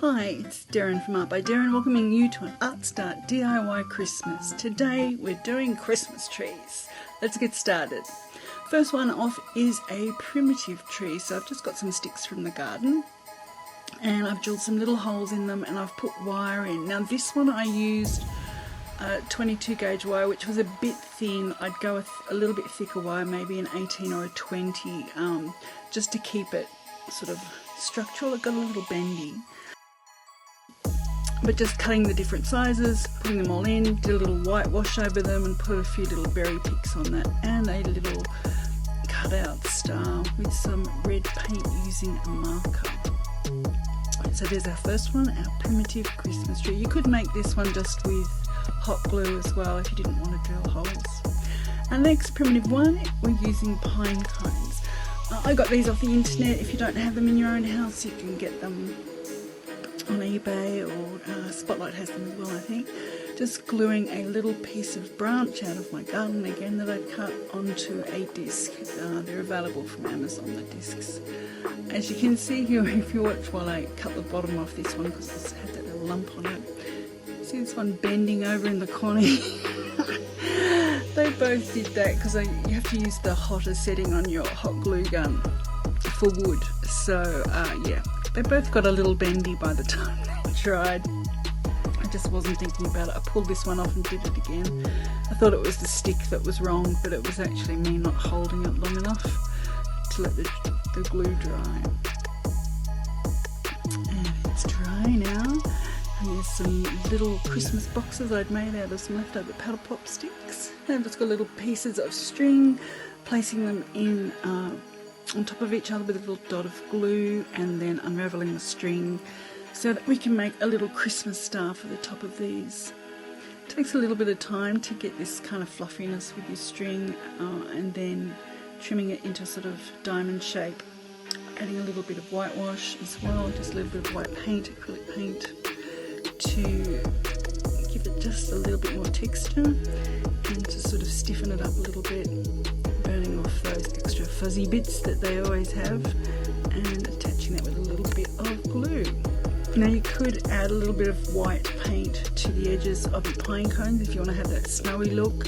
Hi, it's Derryn from Art by Derryn, welcoming you to an ArtStart DIY Christmas. Today we're doing Christmas trees. Let's get started. First one off is a primitive tree. So I've just got some sticks from the garden and I've drilled some little holes in them and I've put wire in. Now this one I used 22 gauge wire, which was a bit thin. I'd go with a little bit thicker wire, maybe an 18 or a 20, just to keep it sort of structural. It got a little bendy. But just cutting the different sizes, putting them all in, did a little whitewash over them and put a few little berry picks on that and a little cutout star with some red paint using a marker. So there's our first one, our primitive Christmas tree. You could make this one just with hot glue as well if you didn't want to drill holes. Our next primitive one, we're using pine cones. I got these off the internet. If you don't have them in your own house, you can get them on eBay, or Spotlight has them as well, I think. Just gluing a little piece of branch out of my garden again that I cut onto a disc. They're available from Amazon, the discs. As you can see here, if you watch while I cut the bottom off this one, because it's had that little lump on it. See this one bending over in the corner? They both did that because you have to use the hotter setting on your hot glue gun for wood. So yeah, they both got a little bendy by the time they tried. I just wasn't thinking about it. I pulled this one off and did it again. I thought it was the stick that was wrong, but it was actually me not holding it long enough to let the glue dry. And it's dry now. And there's some little Christmas boxes I'd made out of some leftover paddle pop sticks. And I've just got little pieces of string, placing them in on top of each other with a little dot of glue and then unravelling the string so that we can make a little Christmas star for the top of these. It takes a little bit of time to get this kind of fluffiness with your string and then trimming it into sort of diamond shape. Adding a little bit of whitewash as well, just a little bit of white paint, acrylic paint, to give it just a little bit more texture and to sort of stiffen it up a little bit, burning off those extra fuzzy bits that they always have and attaching that with a little bit of glue. Now you could add a little bit of white paint to the edges of your pine cones if you want to have that snowy look.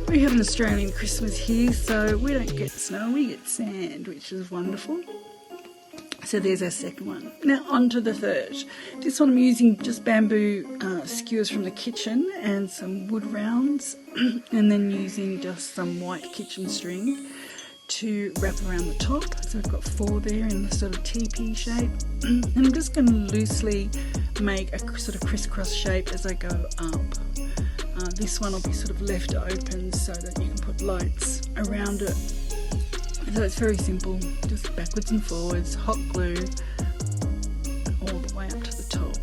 We have an Australian Christmas here, so we don't get snow, we get sand, which is wonderful. So there's our second one. Now on to the third. This one I'm using just bamboo skewers from the kitchen and some wood rounds and then using just some white kitchen string to wrap around the top. So I've got 4 there in the sort of teepee shape. And I'm just going to loosely make a sort of crisscross shape as I go up. This one will be sort of left open so that you can put lights around it. So it's very simple, just backwards and forwards, hot glue, all the way up to the top.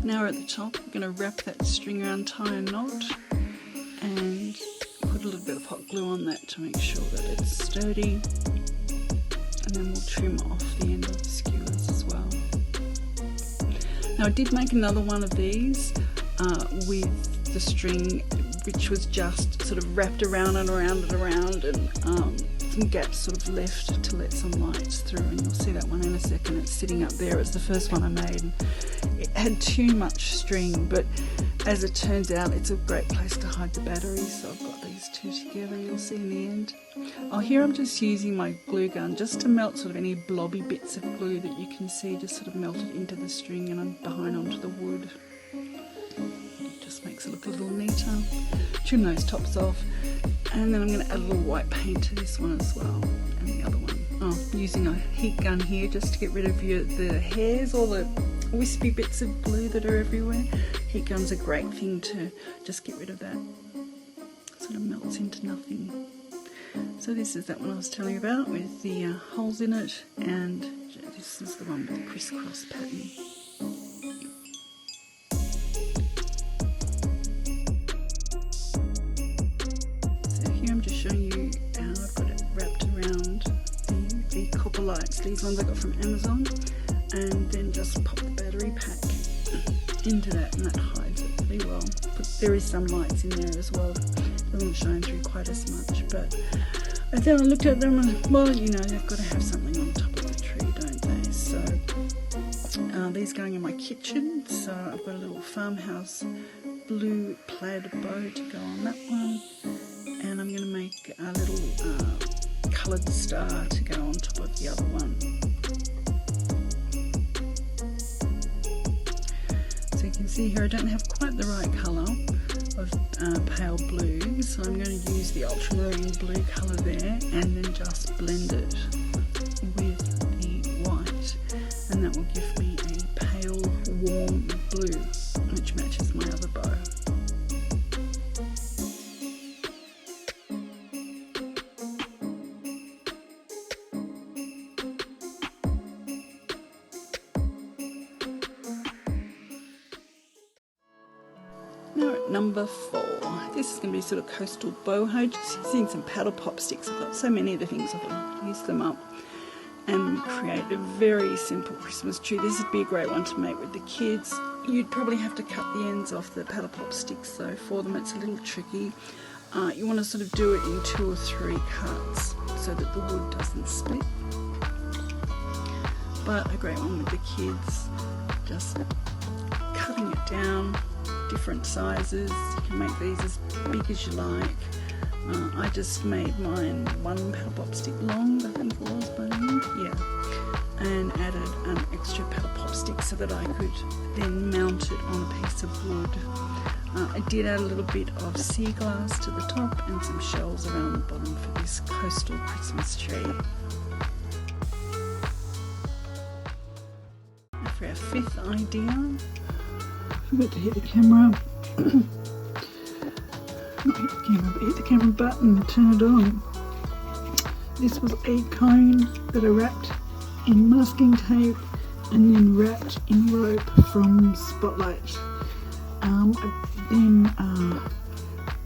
Now we're at the top, we're going to wrap that string around, tie a knot, and put a little bit of hot glue on that to make sure that it's sturdy. And then we'll trim off the end of the skewers as well. Now I did make another one of these with the string, which was just sort of wrapped around and around and around, and some gaps sort of left to let some lights through, and you'll see that one in a second. It's sitting up there. It's the first one I made. And it had too much string, but as it turns out, it's a great place to hide the batteries. So I've got these two together, you'll see in the end. Oh, here I'm just using my glue gun just to melt sort of any blobby bits of glue that you can see, just sort of melted into the string and I'm behind onto the wood. It just makes it look a little neater. Trim those tops off, and then I'm going to add a little white paint to this one as well, and the other one. Oh, I'm using a heat gun here just to get rid of the hairs or the wispy bits of glue that are everywhere. Heat gun's a great thing to just get rid of that. It sort of melts into nothing. So this is that one I was telling you about with the holes in it, and this is the one with the crisscross pattern. So here I'm just showing you how I've got it wrapped around the copper lights. These ones I got from Amazon, and then just pop the battery pack into that, and that hides it pretty well. But there is some lights in there as well. It doesn't shine through quite as much, but I then looked at them and, well, you know, they've got to have something on top of the tree, don't they? So these going in my kitchen. So I've got a little Farmhouse blue plaid bow to go on that one, and I'm going to make a little coloured star to go on top of the other one. So you can see here I don't have quite the right colour of pale blue, so I'm going to use the ultramarine blue colour there and then just blend it with the white, and that will give me a pale warm blue which matches my other bow. Now at number 4, this is going to be sort of coastal boho, just using some paddle pop sticks. I've got so many of the things, I thought I'd use them up and create a very simple Christmas tree. This would be a great one to make with the kids. You'd probably have to cut the ends off the paddle pop sticks though. For them it's a little tricky. You want to sort of do it in 2 or 3 cuts so that the wood doesn't split. But a great one with the kids, just cutting it down, different sizes. You can make these as big as you like. I just made mine 1 paddle pop stick long, I think it was, but yeah, and added an extra paddle pop stick so that I could then mount it on a piece of wood. I did add a little bit of sea glass to the top and some shells around the bottom for this coastal Christmas tree. And for our 5th idea, I forgot to hit the camera. Not hit the camera, but hit the camera button and turn it on. This was a cone that I wrapped in masking tape and then wrapped in rope from Spotlight. I then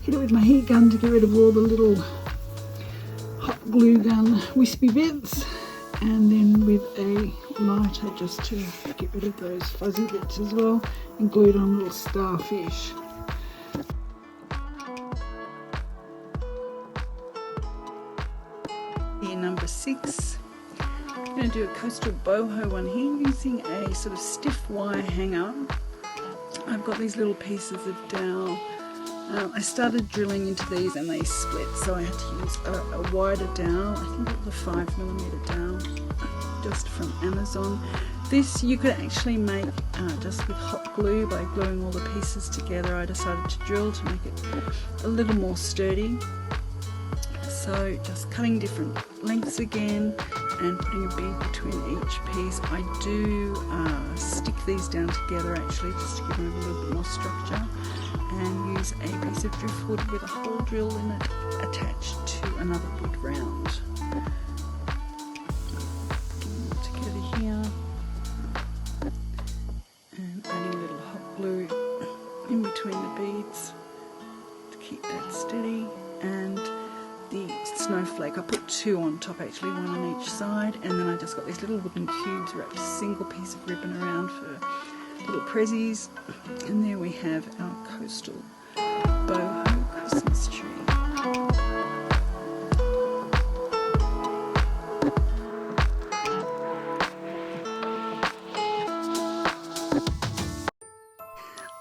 hit it with my heat gun to get rid of all the little hot glue gun wispy bits, and then with a lighter just to get rid of those fuzzy bits as well, and glued on little starfish. Here, number 6. I'm going to do a coastal boho one here using a sort of stiff wire hanger. I've got these little pieces of dowel. I started drilling into these and they split, so I had to use a wider dowel. I think it was a 5mm dowel, just from Amazon. This you could actually make just with hot glue by gluing all the pieces together. I decided to drill to make it a little more sturdy. So just cutting different lengths again and putting a bead between each piece. I do stick these down together actually, just to give them a little bit more structure, and use a piece of driftwood with a hole drill in it attached to another wood round. Together here, and adding a little hot glue in between the beads to keep that steady. And the snowflake, I put 2 on top actually, 1 on each side, and then I just got these little wooden cubes, wrapped a single piece of ribbon around for little prezzies, and there we have our coastal boho Christmas tree.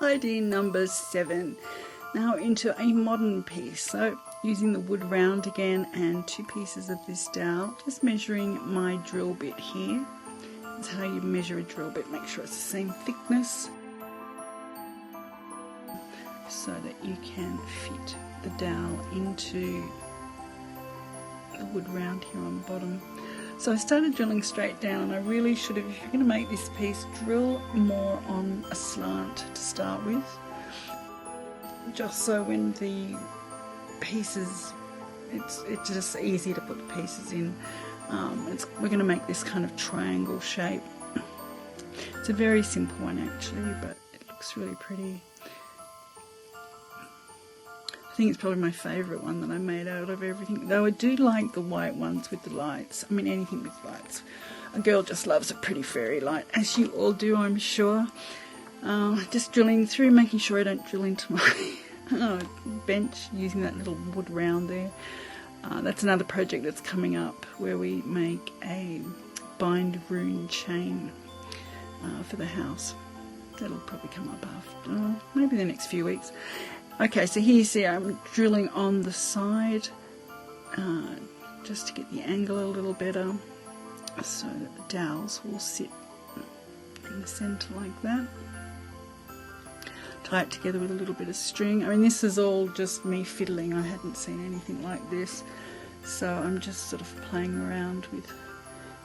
Idea number 7. Now into a modern piece, so using the wood round again and 2 pieces of this dowel, just measuring my drill bit here. That's how you measure a drill bit, make sure it's the same thickness so that you can fit the dowel into the wood round here on the bottom. So I started drilling straight down, and I really should have, if you're going to make this piece, drill more on a slant to start with, just so when the pieces, it's just easy to put the pieces in. We're going to make this kind of triangle shape. It's a very simple one actually, but it looks really pretty. I think it's probably my favourite one that I made out of everything, though I do like the white ones with the lights. I mean, anything with lights. A girl just loves a pretty fairy light, as you all do, I'm sure. Just drilling through, making sure I don't drill into my bench, using that little wood round there. That's another project that's coming up where we make a bind rune chain for the house. That'll probably come up after, maybe the next few weeks. Okay, so here you see I'm drilling on the side just to get the angle a little better so that the dowels will sit in the centre like that. Tie it together with a little bit of string. I mean, this is all just me fiddling. I hadn't seen anything like this, so I'm just sort of playing around with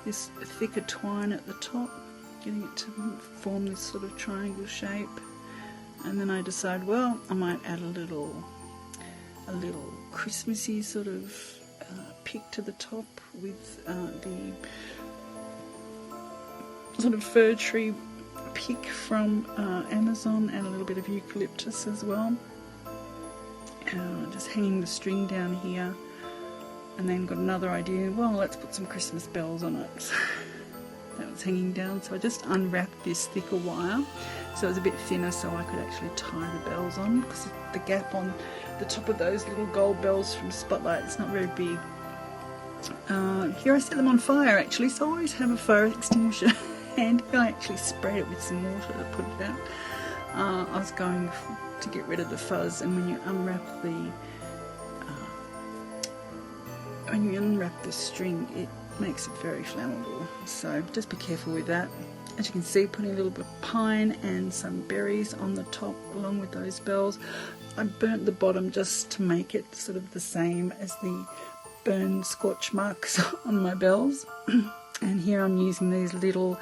this thicker twine at the top, getting it to form this sort of triangle shape. And then I decide, well, I might add a little Christmassy sort of pick to the top with the sort of fir tree pick from Amazon, and a little bit of eucalyptus as well. Just hanging the string down here, and then got another idea, well, let's put some Christmas bells on it. That was hanging down, so I just unwrapped this thicker wire so it was a bit thinner so I could actually tie the bells on, because the gap on the top of those little gold bells from Spotlight is not very big. Here I set them on fire actually, so I always have a fire extinguisher and I actually sprayed it with some water to put it out. I was going to get rid of the fuzz, and when you unwrap the string, it makes it very flammable, so just be careful with that. As you can see, putting a little bit of pine and some berries on the top along with those bells. I burnt the bottom just to make it sort of the same as the burned scorch marks on my bells. And here I'm using these little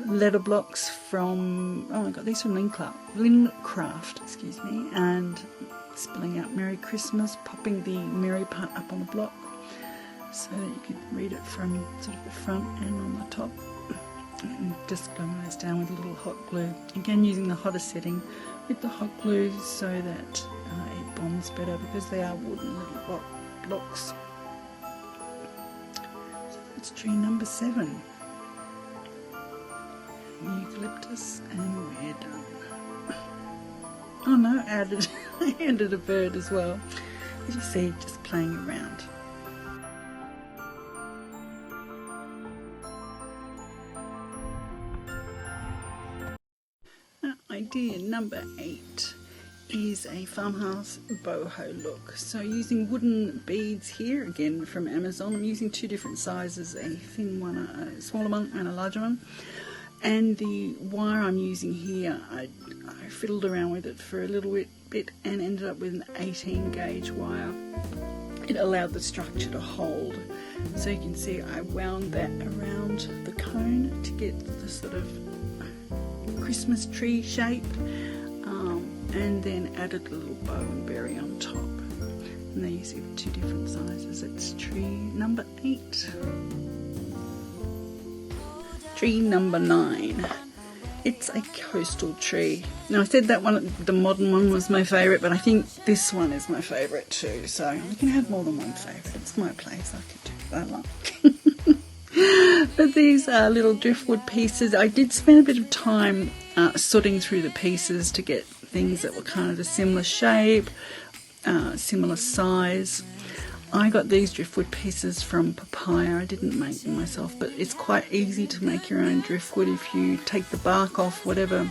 letter blocks from, oh I got these from Lincraft, excuse me, and spelling out Merry Christmas, popping the Merry part up on the block so that you can read it from sort of the front and on the top. And just gluing those down with a little hot glue. Again, using the hotter setting with the hot glue so that it bonds better, because they are wooden little blocks. So that's tree number 7. Eucalyptus, and we're done. Oh no, I added a bird as well. As you see, just playing around. Idea number 8 is a farmhouse boho look. So using wooden beads here, again from Amazon. I'm using 2 different sizes, a thin one, a smaller one and a larger one. And the wire I'm using here, I fiddled around with it for a little bit and ended up with an 18 gauge wire. It allowed the structure to hold. So you can see I wound that around the cone to get the sort of Christmas tree shape, and then added a little bow and berry on top. And there you see the 2 different sizes. It's tree number 8. Tree number 9. It's a coastal tree. Now I said that one, the modern one, was my favourite, but I think this one is my favourite too. So you can have more than one favourite. It's my place. I can do what I like. But these are little driftwood pieces. I did spend a bit of time sorting through the pieces to get things that were kind of a similar shape, similar size. I got these driftwood pieces from Papaya. I didn't make them myself, but it's quite easy to make your own driftwood if you take the bark off whatever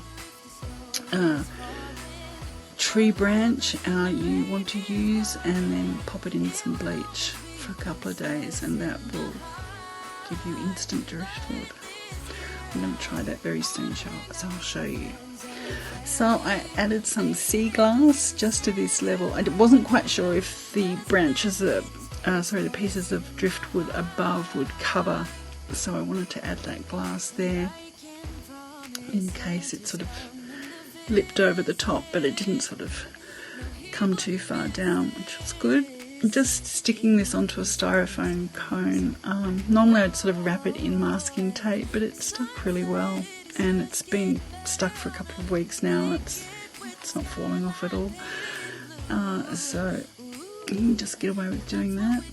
tree branch you want to use, and then pop it in some bleach for a couple of days, and that will give you instant driftwood. I'm going to try that very soon, so I'll show you. So I added some sea glass just to this level. I wasn't quite sure if the branches, the pieces of driftwood above would cover, so I wanted to add that glass there in case it sort of lipped over the top, but it didn't sort of come too far down, which was good. Just sticking this onto a styrofoam cone. Normally I'd sort of wrap it in masking tape, but it stuck really well, and it's been stuck for a couple of weeks now. It's not falling off at all. So you can just get away with doing that.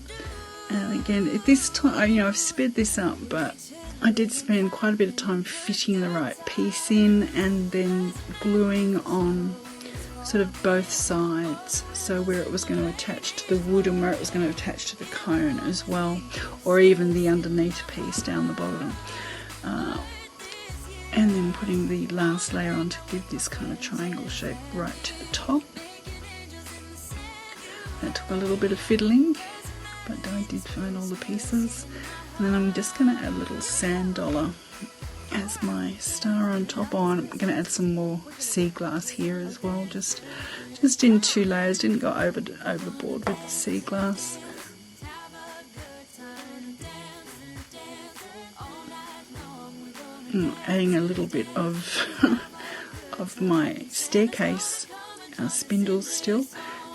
And again, at this time, I've sped this up, but I did spend quite a bit of time fitting the right piece in and then gluing on sort of both sides, so where it was going to attach to the wood and where it was going to attach to the cone as well, or even the underneath piece down the bottom. And then putting the last layer on to give this kind of triangle shape right to the top. That took a little bit of fiddling, but I did find all the pieces. And then I'm just going to add a little sand dollar as my star on top. I'm going to add some more sea glass here as well, just in 2 layers. Didn't go overboard with the sea glass. Adding a little bit of of my staircase spindles still,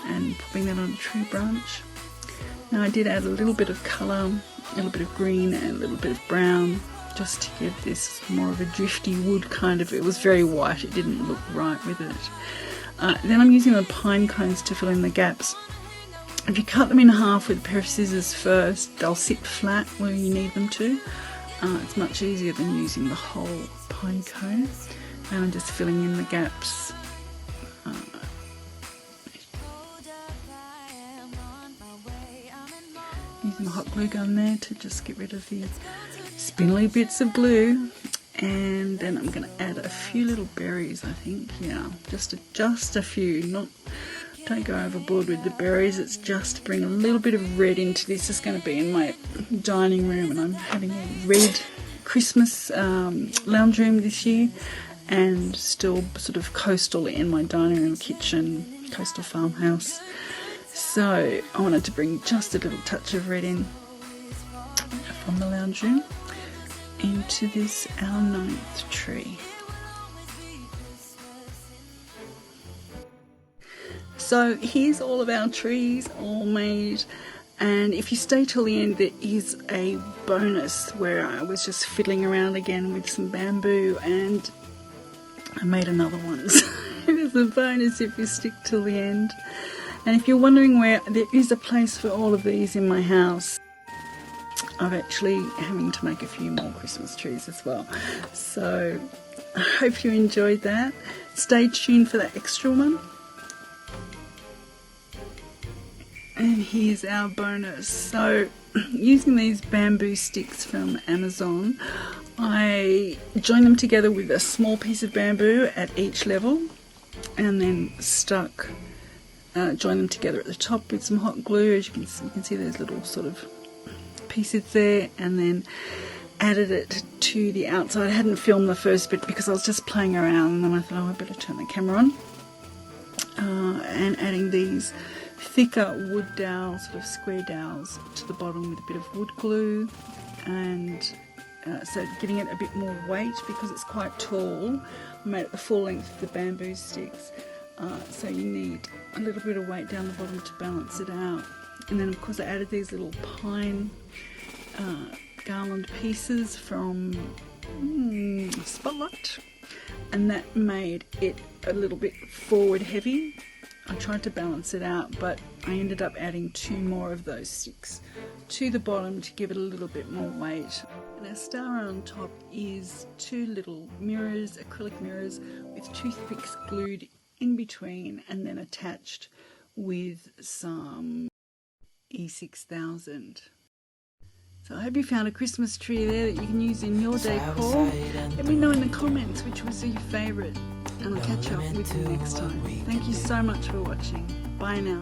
and popping that on a tree branch. Now I did add a little bit of colour, a little bit of green and a little bit of brown, just to give this more of a drifty wood kind of. It was very white, it didn't look right with it. Then I'm using the pine cones to fill in the gaps. If you cut them in half with a pair of scissors first, they'll sit flat where you need them to. It's much easier than using the whole pine cone. And I'm just filling in the gaps. Using a hot glue gun there to just get rid of the spindly bits of glue. And then I'm going to add a few little berries, I think. Yeah, just a few. Don't go overboard with the berries. It's just to bring a little bit of red into this. It's going to be in my dining room, and I'm having a red Christmas lounge room this year, and still sort of coastal in my dining room kitchen, coastal farmhouse. So I wanted to bring just a little touch of red in from the lounge room into this, our 9th tree. So here's all of our trees all made, and if you stay till the end, there is a bonus where I was just fiddling around again with some bamboo and I made another one. So there's a bonus if you stick till the end. And if you're wondering where, there is a place for all of these in my house. I'm actually having to make a few more Christmas trees as well. So I hope you enjoyed that. Stay tuned for that extra one. And here's our bonus. So using these bamboo sticks from Amazon, I joined them together with a small piece of bamboo at each level, and then joined them together at the top with some hot glue. As you can see those little sort of pieces there, and then added it to the outside. I hadn't filmed the first bit because I was just playing around, and then I thought, I better turn the camera on. And adding these thicker wood dowels, sort of square dowels, to the bottom with a bit of wood glue, and so getting it a bit more weight because it's quite tall. I made it the full length of the bamboo sticks, so you need a little bit of weight down the bottom to balance it out. And then of course I added these little pine garland pieces from Spotlight, and that made it a little bit forward heavy. I tried to balance it out, but I ended up adding 2 more of those sticks to the bottom to give it a little bit more weight. And our star on top is 2 little mirrors, acrylic mirrors, with toothpicks glued in between and then attached with some E6000. So I hope you found a Christmas tree there that you can use in your decor. Let me know in the comments which was your favourite, and I'll catch up with you next time. Thank you so much for watching. Bye now.